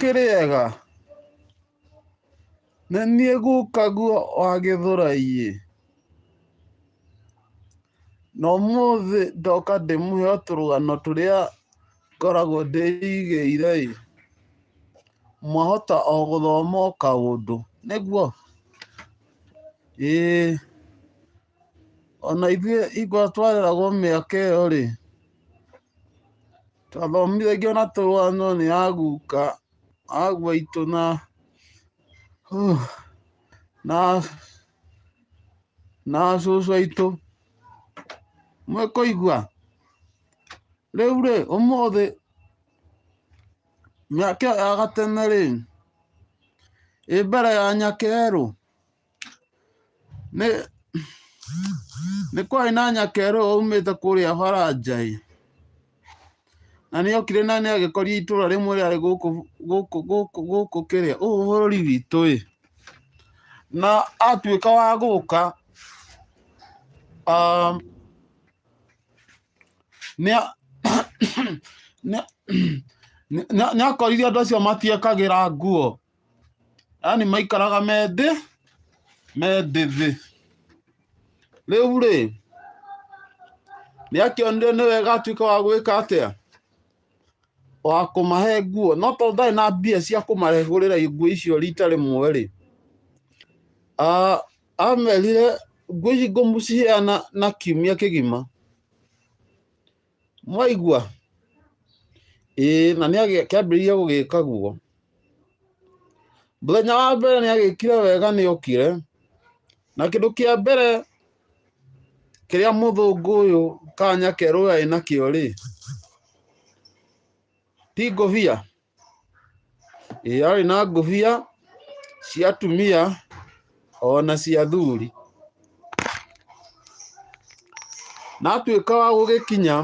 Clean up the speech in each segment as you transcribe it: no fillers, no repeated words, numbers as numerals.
kĩrĩega nĩ niĩ Guka guo wa Gĩthũrai na ũmũthĩ ndoka ndĩmũhe tũrũgano tũrĩa ngoragwo ndĩigĩire mwahota o gũthoma o kaũndũ nĩguo ona ithuĩ igua twareragwo mĩaka ĩyo twathomithagio na tũrũgano nĩ a Guka aguo aitũ na cũcũ aitũ mwĩkũigua rĩu ũmũthĩ mĩaka ĩyo ya gatene ĩ mbere ya nyakerũ nĩ kwarĩ na nyakerũ umĩte kũrĩa Baranja na nĩokire na nĩagĩkorire itũra rĩmwe rĩarĩ gũkũ kĩrĩa bũrũri witũ na atuĩka wa gũka nĩakorire andũ acio matiekagĩra nguo yani maikaraga me ndĩthĩ rĩu nĩakĩonire nĩ wega atuĩke wa gwĩka atĩa wa kũmahe nguo no tondũ ndarĩ na mbia cia kũmarehũrĩra nguo icio rita rĩmwe amerire nguo ici ngũmũciheana na kiumia kĩgima mwaigua na nĩakĩambĩrĩirie gũgĩka guo mũthenya wa mbere nĩagĩkire wega nĩokire na kĩndũ kĩa mbere kĩrĩa mũthũngũ ũyũ kana nyakerũ arĩ nakĩo ti ngũbia arĩ na ngũbia cia atumia ona cia athuri na atuĩka wa gũgĩkinya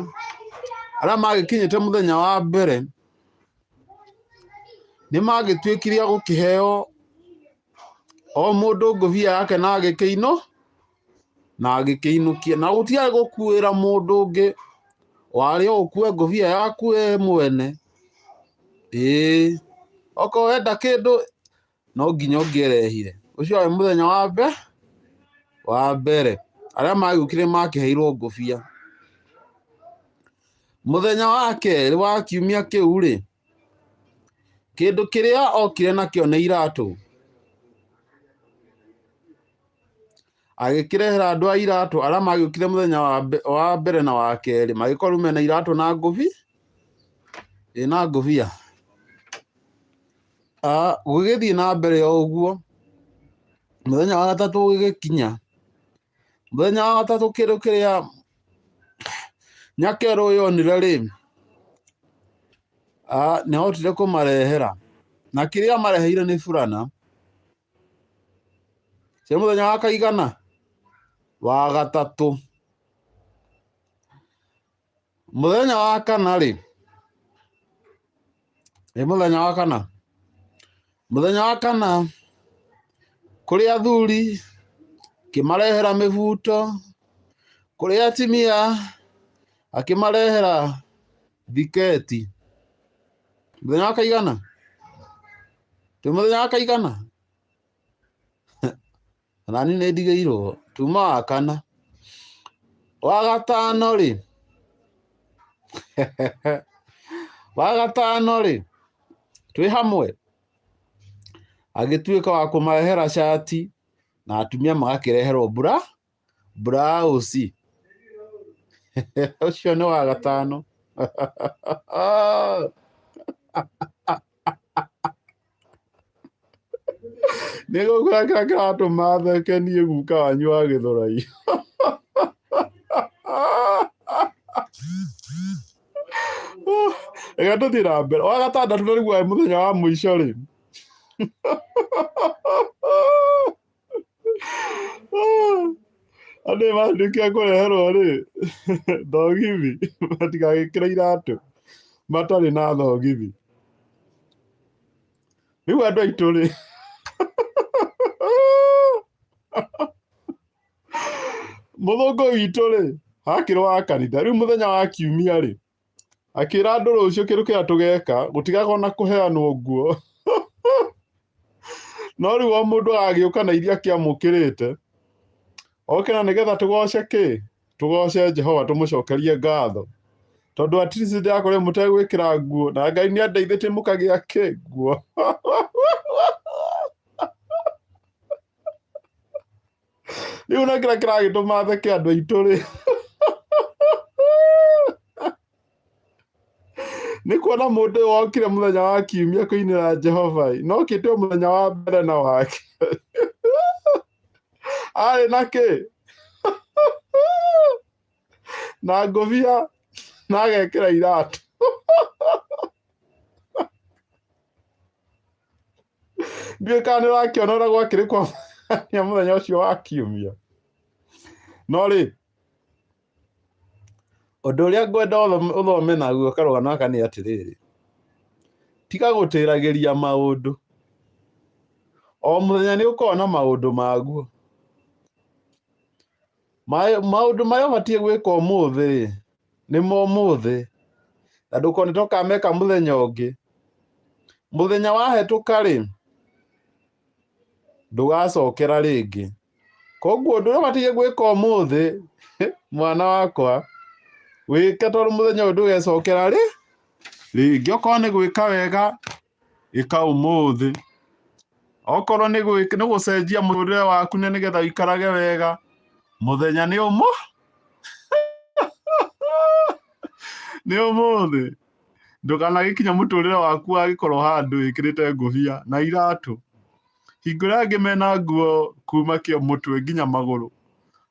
arĩa magĩkinyĩte mũthenya wa mbere nĩmagĩtuĩkire gũkĩheo o mũndũ ngũbia yake na agĩkĩinũkia na gũtiarĩ gũkuĩra mũndũ ũngĩ warĩ o ũkue ngũbia yaku mwene okorwo wenda kĩndũ no nginya ũngĩerehire ũcio warĩ mũthenya wa mbere arĩa magĩũkire makĩheirwo ngũbia mũthenya wa kerĩ wa kiumia kĩu kĩndũ kĩrĩa okire nakĩo nĩ iratũ agĩkĩrehera andũ a iratũ arĩa magĩũkire mũthenya wa mbere na wa kerĩ magĩkorwo rĩu mena iratũ na ngũbia gũgĩthiĩ na mbere o ũguo mũthenya wa gatatũ ũgĩgĩkinya mũthenya wa gatatũ kĩndũ kĩrĩa nyakerũ ũyũ onire nĩahotire kũmarehera na kĩrĩa amareheire nĩ burana cia mũthenya wa kaigana wa gatatũ mũthenya wa kana mũthenya wa kana kũrĩ athuri akĩmarehera mĩbuto kũrĩ atumia akĩmarehera thiketi mũthenya wa kaigana mũthenya wa kaigana nani nĩndigĩirwo tuma wa kana wa gatano wa gatano twĩ hamwe agĩtuĩka wa kũmarehera shati na atumia magakĩreherwo blouse ũcio nĩ wa gatano nĩgũkũra kĩrĩa kĩratũma theke niĩ Guka wanyu wa Gĩthũrai reke tũthiĩ na mbere wa gatandatũ nĩguo warĩ mũthenya wa mũico andũ nĩmarĩkia kũreherwo thogithi matigagĩkĩre iratũ matarĩ na thogithi rĩu andũ aitũ mũthũngũ witũ hakĩrĩ wa kanitha rĩu mũthenya wa kiumia akĩra andũ rũciũ kĩndũ kĩrĩa tũgeka gũtigakorwo na kũheanwo nguo no rĩu o mũndũ agagĩũka na iria kĩamũkĩrĩte oke na nĩgetha tũgoce kĩ tũgoce Jehova tũmũcokerie ngatho tondũ at least ndĩrakorwo mũtegwĩkĩra nguo na Ngai nĩandeithĩtie mũkagĩa kĩ nguo rĩu na kĩrĩa kĩragĩtũma theke andũ aitũ rĩ nĩ kuona mũndũ ũyũ wokire mũthenya wa kiumia kũinĩra Jehova no okĩte mũthenya wa mbere na wake arĩ na kĩ na ngũbia na agekĩra iratũ ndiũĩ kana nĩũrakĩona ũrĩa gwakĩrĩ kwa mũthenya ũcio wa kiumia no rĩ ũndũ ũrĩa ngwenda ũthome naguo karũgano gaka nĩ atĩrĩrĩ tiga gũtĩragĩria maũndũ o mũthenya nĩ ũkoragwo na maũndũ maguo maũndũ marĩa ũbatiĩ gwĩka ũmũthĩ nĩ mũthĩ na ndũkone tokameka mũthenya ũngĩ mũthenya wahĩtũka rĩ ndũgacokera rĩngĩ koguo ũndũ ũrĩa ũbatiĩ gwĩka ũmũthĩ mwana wakwa wĩke tondũ mũthenya ũyũ ndũgecokera rĩngĩ okorwo nĩ gwĩka wega ĩka ũmũthĩ okorwo nĩ gũcenjia mũtũrĩre waku nĩgetha ũikarage wega mũthenya nĩ nĩ ũmũthĩ ndũkanagĩkinya mũtũrĩre waku wagĩkorwo handũ wĩkĩrĩte ngũbia na iratũ hingo ĩrĩa angĩ mena nguo kuma mũtwe nginya magũrũ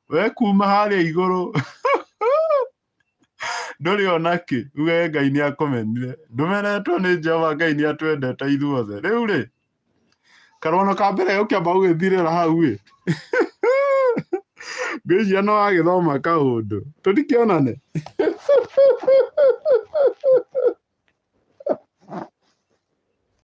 we kuma harĩa igũrũ ndũrĩ ona kĩ uge Ngai nĩakũmenire ndũmenetwo nĩ Jehova Ngai nĩatwendete ithuothe rĩu rĩ karũgano ka mbere ũkĩamba gũgĩthirĩra hau ngwĩciria no wagĩthoma kaũndũ tũtikĩonane